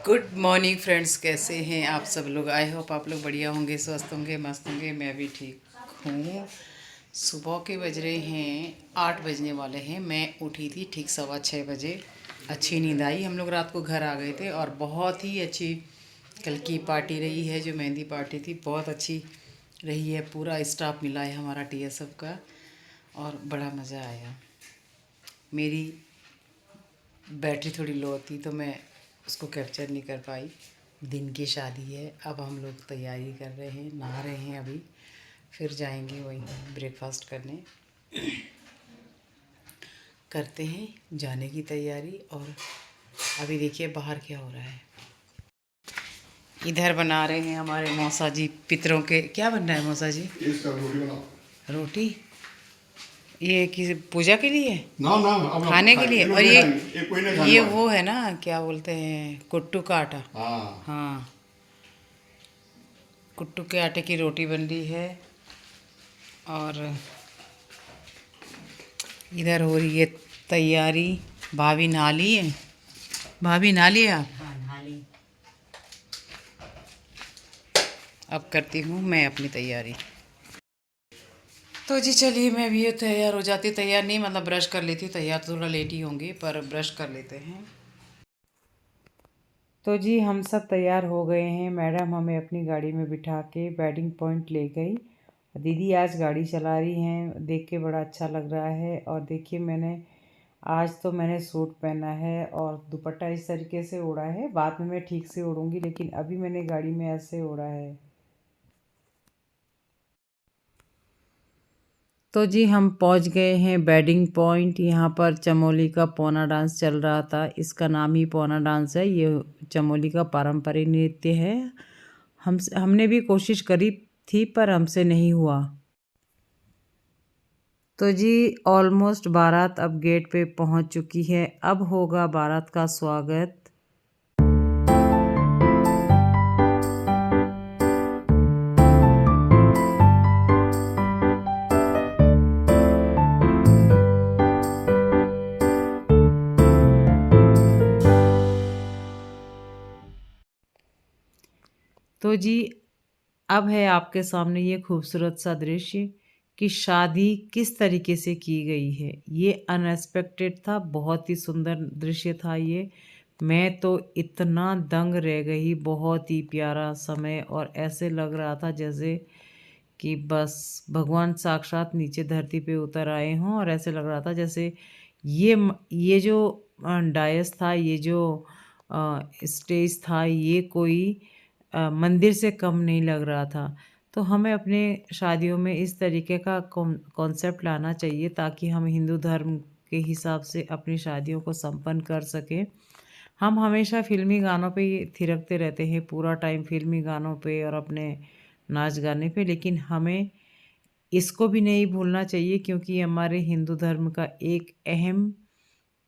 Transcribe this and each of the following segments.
Good morning friends, कैसे हैं आप सब लोग। आई होप आप लोग बढ़िया होंगे, स्वस्थ होंगे, मस्त होंगे। मैं भी ठीक हूँ। सुबह के बज रहे हैं 8 बजने वाले हैं। मैं उठी थी ठीक 6:15 बजे। अच्छी नींद आई। हम लोग रात को घर आ गए थे और बहुत ही अच्छी कल की पार्टी रही है। जो मेहंदी पार्टी थी बहुत अच्छी रही है। पूरा स्टाफ मिला है हमारा TSF का और बड़ा मज़ा आया। मेरी बैटरी थोड़ी लो थी तो मैं उसको कैप्चर नहीं कर पाई। दिन की शादी है। अब हम लोग तैयारी कर रहे हैं, नहा रहे हैं अभी। फिर जाएंगे वहीं ब्रेकफास्ट करने। करते हैं जाने की तैयारी। और अभी देखिए बाहर क्या हो रहा है। इधर बना रहे हैं हमारे मौसा जी पितरों के। क्या बन रहा है मौसा जी? रोटी बनाओ। रोटी? ये किसी पूजा के लिए? ना ना, अब खाने के लिए। और कोई नहीं खाने ये वाला। वो है ना, क्या बोलते हैं, कुट्टू का आटा। हाँ। हाँ, कुट्टू के आटे की रोटी बन रही है। और इधर हो रही है तैयारी। भाभी नहा ली है। भाभी नहा लिए आप? हाँ नहा ली। अब करती हूँ मैं अपनी तैयारी। तो जी चलिए, मैं भी ये तैयार हो जाती। तैयार नहीं मतलब ब्रश कर लेती हूँ। तैयार तो थोड़ा लेट ही होंगे पर ब्रश कर लेते हैं। तो जी हम सब तैयार हो गए हैं। मैडम हमें अपनी गाड़ी में बिठा के वेडिंग पॉइंट ले गई। दीदी आज गाड़ी चला रही हैं, देख के बड़ा अच्छा लग रहा है। और देखिए आज तो मैंने सूट पहना है और दुपट्टा इस तरीके से ओढ़ा है। बाद में मैं ठीक से ओढ़ूंगी, लेकिन अभी मैंने गाड़ी में ऐसे ओढ़ा है। तो जी हम पहुंच गए हैं वेडिंग पॉइंट। यहाँ पर चमोली का पौना डांस चल रहा था। इसका नाम ही पौना डांस है। ये चमोली का पारंपरिक नृत्य है। हमने भी कोशिश करी थी पर हमसे नहीं हुआ। तो जी ऑलमोस्ट बारात अब गेट पे पहुंच चुकी है। अब होगा बारात का स्वागत। तो जी अब है आपके सामने ये खूबसूरत सा दृश्य कि शादी किस तरीके से की गई है। ये अनएक्सपेक्टेड था, बहुत ही सुंदर दृश्य था ये। मैं तो इतना दंग रह गई। बहुत ही प्यारा समय और ऐसे लग रहा था जैसे कि बस भगवान साक्षात नीचे धरती पे उतर आए हों। और ऐसे लग रहा था जैसे ये जो डायस था, ये जो स्टेज था, ये कोई मंदिर से कम नहीं लग रहा था। तो हमें अपने शादियों में इस तरीके का कॉन्सेप्ट लाना चाहिए ताकि हम हिंदू धर्म के हिसाब से अपनी शादियों को संपन्न कर सकें। हम हमेशा फ़िल्मी गानों पे ही थिरकते रहते हैं, पूरा टाइम फ़िल्मी गानों पे और अपने नाच गाने पे। लेकिन हमें इसको भी नहीं भूलना चाहिए क्योंकि ये हमारे हिंदू धर्म का एक अहम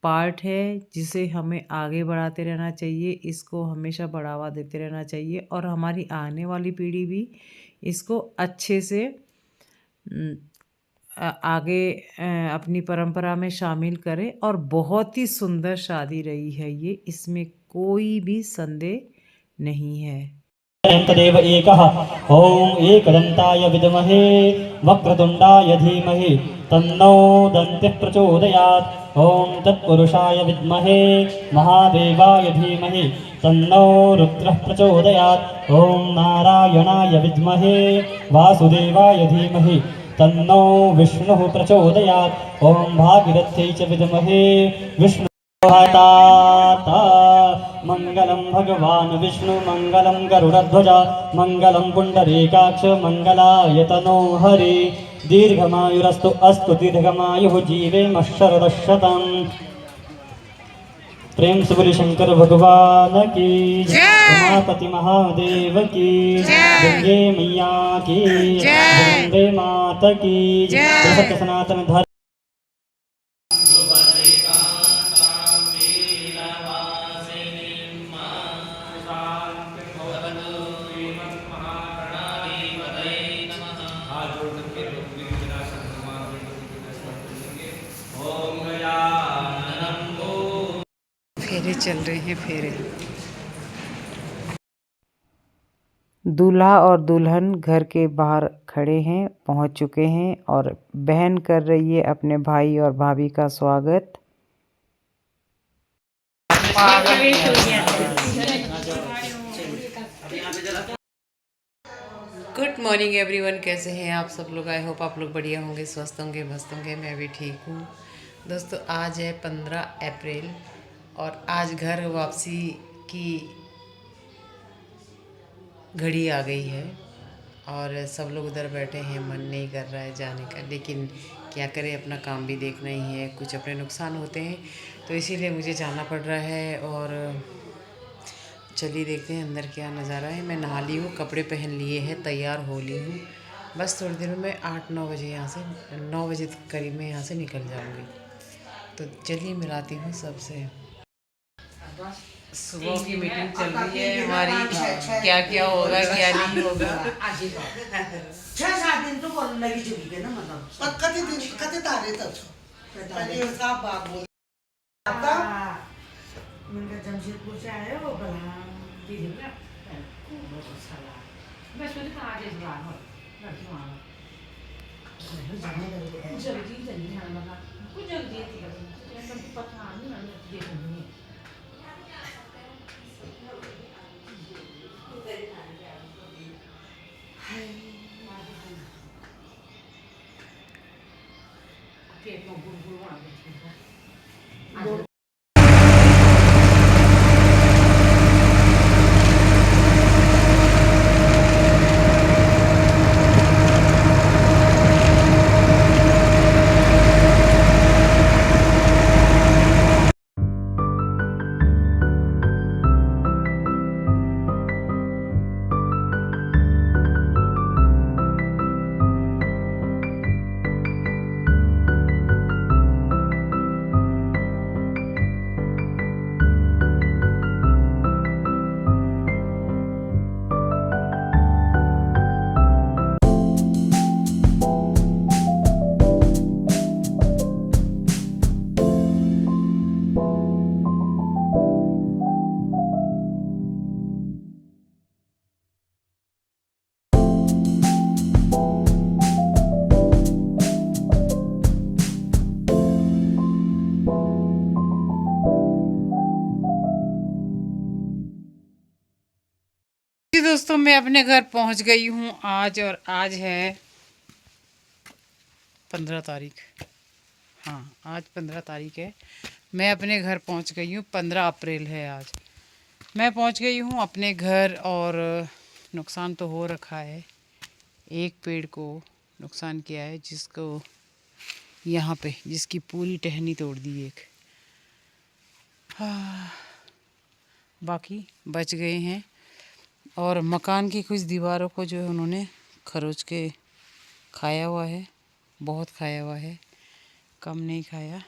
पार्ट है जिसे हमें आगे बढ़ाते रहना चाहिए। इसको हमेशा बढ़ावा देते रहना चाहिए और हमारी आने वाली पीढ़ी भी इसको अच्छे से आगे अपनी परंपरा में शामिल करे। और बहुत ही सुंदर शादी रही है ये, इसमें कोई भी संदेह नहीं है। तदेव एकः। ॐ एकदन्ताय विद्महे वक्रतुण्डाय धीमहि तन्नो दन्तिः प्रचोदयात्। ॐ तत्पुरुषाय विद्महे महादेवाय धीमहि तन्नो रुद्रः प्रचोदयात्। ॐ नारायणाय विद्महे वासुदेवाय धीमहि तन्नो विष्णुः प्रचोदयात्। ॐ भागीरथ्यै च विद्महे विष्णु मंगलम भगवान विष्णु मंगलम गरुड़ध्वजा मंगलम पुंडरीकाक्ष मंगलायतनो हरि। दीर्घमायुरस्तु अस्तु दीर्घमायुः जीवेमशरदशतम्। प्रेम से बोली शंकर भगवान की उमापति महादेव की गंगे मैया की वंदे माता की सत्य सनातन धर्म। फेरे चल रहे हैं फेरे। दूल्हा और दुल्हन घर के बाहर खड़े हैं, पहुंच चुके हैं और बहन कर रही है अपने भाई और भाभी का स्वागत। गुड मॉर्निंग एवरीवन, कैसे हैं आप सब लोग? आई होप आप लोग बढ़िया होंगे, स्वस्थ होंगे, मस्त होंगे। मैं भी ठीक हूँ। दोस्तों, आज है 15 अप्रैल और आज घर वापसी की घड़ी आ गई है और सब लोग उधर बैठे हैं। मन नहीं कर रहा है जाने का, लेकिन क्या करें, अपना काम भी देखना ही है। कुछ अपने नुकसान होते हैं तो इसीलिए मुझे जाना पड़ रहा है। और चलिए देखते हैं अंदर क्या नज़ारा है। मैं नहा ली हूँ, कपड़े पहन लिए हैं, तैयार हो ली हूँ। बस थोड़ी देर में मैं 8-9 बजे यहाँ से 9 बजे करीब में यहाँ से निकल जाऊँगी। तो चलिए मिलाती हूँ सबसे। सुबह की मीटिंग चल रही है हमारी, क्या क्या होगा क्या नहीं होगा। 6-7 दिन तो बोलने लगी चुकी है ना, मतलब कते तारीख तक पहले साहब बात बोल मैंने जमशेदपुर से आए हो बला दीदी ना बहुत अच्छा लगा। मैं सोची था आज इस बार हो लड़की वहाँ जल्दी आने लगा, कुछ जल्दी थी लेकिन पता नहीं ना देखूंगी। पेट में गुड़गुड़ आ गया। दोस्तों, मैं अपने घर पहुंच गई हूं आज, और आज है 15 तारीख। हाँ, आज 15 तारीख है। मैं अपने घर पहुंच गई हूं। 15 अप्रैल है आज। मैं पहुंच गई हूं अपने घर और नुकसान तो हो रखा है। एक पेड़ को नुकसान किया है, जिसको यहाँ पे जिसकी पूरी टहनी तोड़ दी एक। बाकी बच गए हैं। और मकान की कुछ दीवारों को जो है उन्होंने खरोच के खाया हुआ है, बहुत खाया हुआ है, कम नहीं खाया।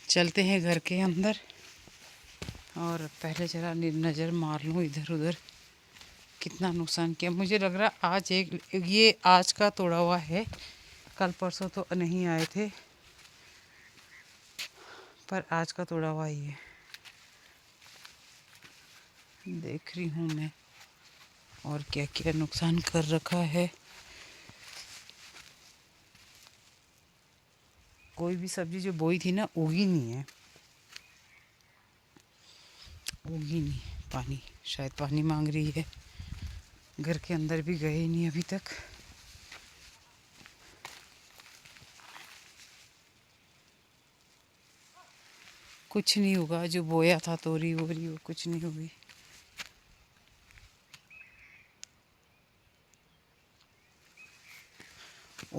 चलते हैं घर के अंदर और पहले जरा नज़र मार लूँ इधर उधर कितना नुकसान किया। मुझे लग रहा आज ये आज का तोड़ा हुआ है, कल परसों तो नहीं आए थे, पर आज का तोड़ा हुआ ही है। देख रही हूँ मैं और क्या क्या नुकसान कर रखा है। कोई भी सब्जी जो बोई थी ना, उगी नहीं है, उगी नहीं। पानी शायद पानी मांग रही है। घर के अंदर भी गए नहीं अभी तक। कुछ नहीं होगा। जो बोया था तोरी वोरी वो कुछ नहीं होगी।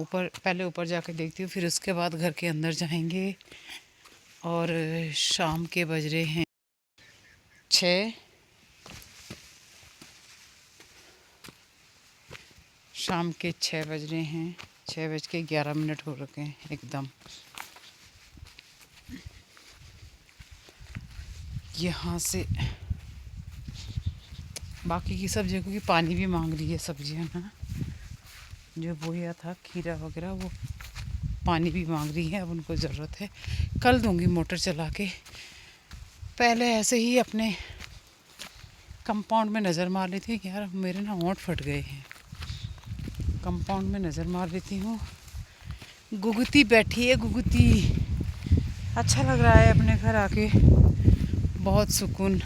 पहले ऊपर जाकर देखती हूँ, फिर उसके बाद घर के अंदर जाएंगे। और शाम के बज रहे हैं 6। शाम के 6 बज रहे हैं। 6:11 हो रखे हैं एकदम। यहाँ से बाकी की सब जगहों की पानी भी मांग रही है सब्जियाँ ना। जो बोया था खीरा वगैरह वो पानी भी मांग रही है। अब उनको ज़रूरत है, कल दूंगी मोटर चला के। पहले ऐसे ही अपने कंपाउंड में नज़र मार रही थी कि यार मेरे ना होंठ फट गए हैं। कंपाउंड में नज़र मार लेती हूँ। गुगुती बैठी है, गुगुती। अच्छा लग रहा है अपने घर आके, बहुत सुकून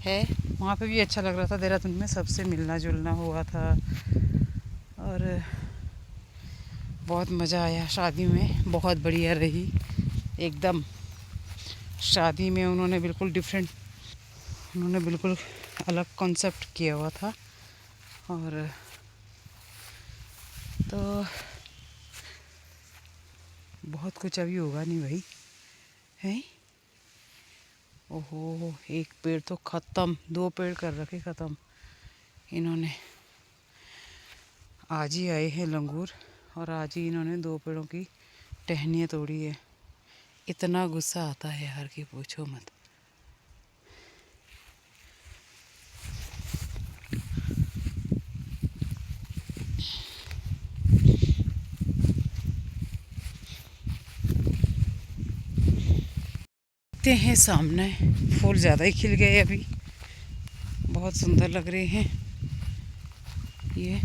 है। वहाँ पे भी अच्छा लग रहा था, देहरादून में सबसे मिलना जुलना हुआ था और बहुत मज़ा आया। शादी में बहुत बढ़िया रही एकदम। शादी में उन्होंने बिल्कुल अलग कॉन्सेप्ट किया हुआ था। और तो बहुत कुछ अभी होगा नहीं भाई, है। ओहो, एक पेड़ तो ख़त्म, 2 पेड़ कर रखे ख़त्म इन्होंने। आज ही आए हैं लंगूर और आज ही इन्होंने 2 पेड़ों की टहनियाँ तोड़ी है। इतना गुस्सा आता है यार कि पूछो मत। देखते हैं सामने, फूल ज़्यादा ही खिल गए अभी, बहुत सुंदर लग रहे हैं ये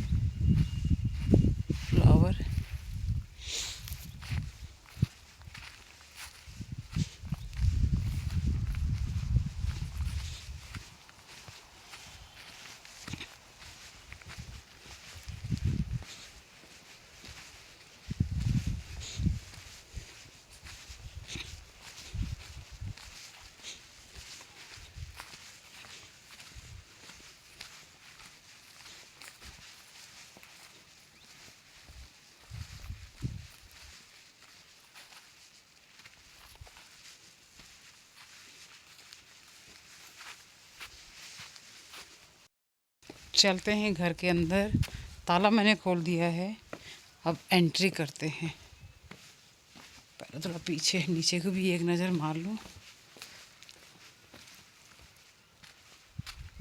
फ्लावर। चलते हैं घर के अंदर, ताला मैंने खोल दिया है, अब एंट्री करते हैं। पहले थोड़ा पीछे नीचे को भी एक नज़र मार लूँ।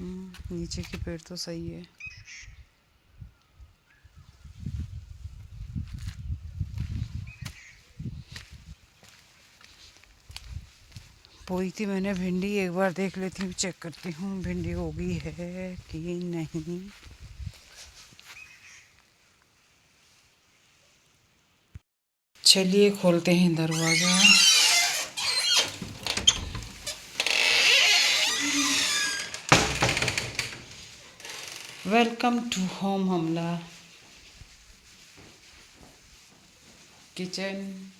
नीचे के पेड़ तो सही है। बोई थी मैंने भिंडी, एक बार देख लेती हूँ, चेक करती हूँ भिंडी होगी है कि नहीं। चलिए खोलते हैं दरवाज़ा। वेलकम टू होम हमला किचन।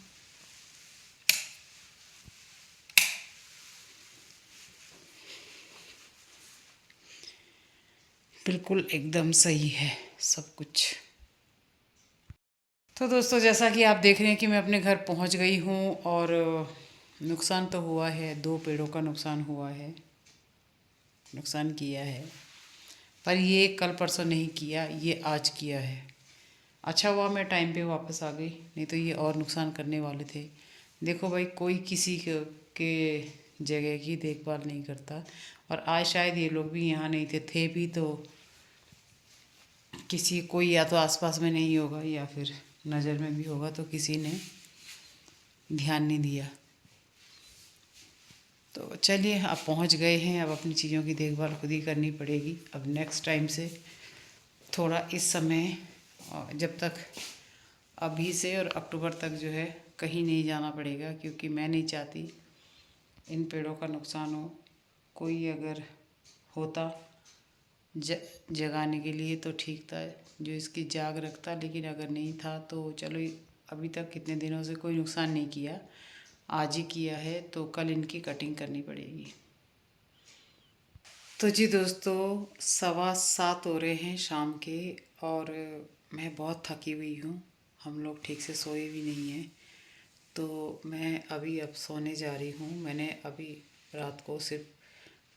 बिल्कुल एकदम सही है सब कुछ। तो दोस्तों, जैसा कि आप देख रहे हैं कि मैं अपने घर पहुंच गई हूं और नुकसान तो हुआ है, 2 पेड़ों का नुकसान हुआ है, नुकसान किया है। पर ये कल परसों नहीं किया, ये आज किया है। अच्छा हुआ मैं टाइम पे वापस आ गई, नहीं तो ये और नुकसान करने वाले थे। देखो भाई, कोई किसी के जगह की देखभाल नहीं करता। और आज शायद ये लोग भी यहाँ नहीं थे भी तो किसी कोई या तो आसपास में नहीं होगा या फिर नज़र में भी होगा, तो किसी ने ध्यान नहीं दिया। तो चलिए, अब पहुंच गए हैं, अब अपनी चीज़ों की देखभाल खुद ही करनी पड़ेगी। अब नेक्स्ट टाइम से थोड़ा इस समय, जब तक अभी से और अक्टूबर तक जो है कहीं नहीं जाना पड़ेगा, क्योंकि मैं नहीं चाहती इन पेड़ों का नुकसान हो। कोई अगर होता जगाने के लिए तो ठीक था, जो इसकी जाग रखता, लेकिन अगर नहीं था तो चलो, अभी तक कितने दिनों से कोई नुकसान नहीं किया, आज ही किया है तो कल इनकी कटिंग करनी पड़ेगी। तो जी दोस्तों, 7:15 हो रहे हैं शाम के और मैं बहुत थकी हुई हूँ। हम लोग ठीक से सोए भी नहीं हैं, तो मैं अभी अब सोने जा रही हूँ। मैंने अभी रात को सिर्फ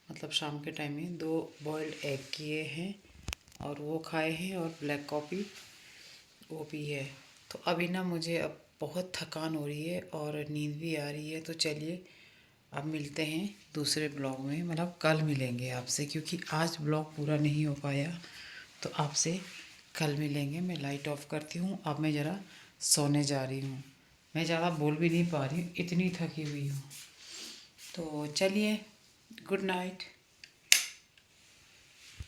मतलब शाम के टाइम में 2 बॉइल्ड एग किए हैं और वो खाए हैं, और ब्लैक कॉफ़ी वो भी है। तो अभी ना मुझे अब बहुत थकान हो रही है और नींद भी आ रही है। तो चलिए, अब मिलते हैं दूसरे ब्लॉग में, मतलब कल मिलेंगे आपसे, क्योंकि आज ब्लॉग पूरा नहीं हो पाया, तो आपसे कल मिलेंगे। मैं लाइट ऑफ करती हूँ, अब मैं ज़रा सोने जा रही हूँ। मैं ज़्यादा बोल भी नहीं पा रही हूँ, इतनी थकी हुई हूँ। तो चलिए, गुड नाइट।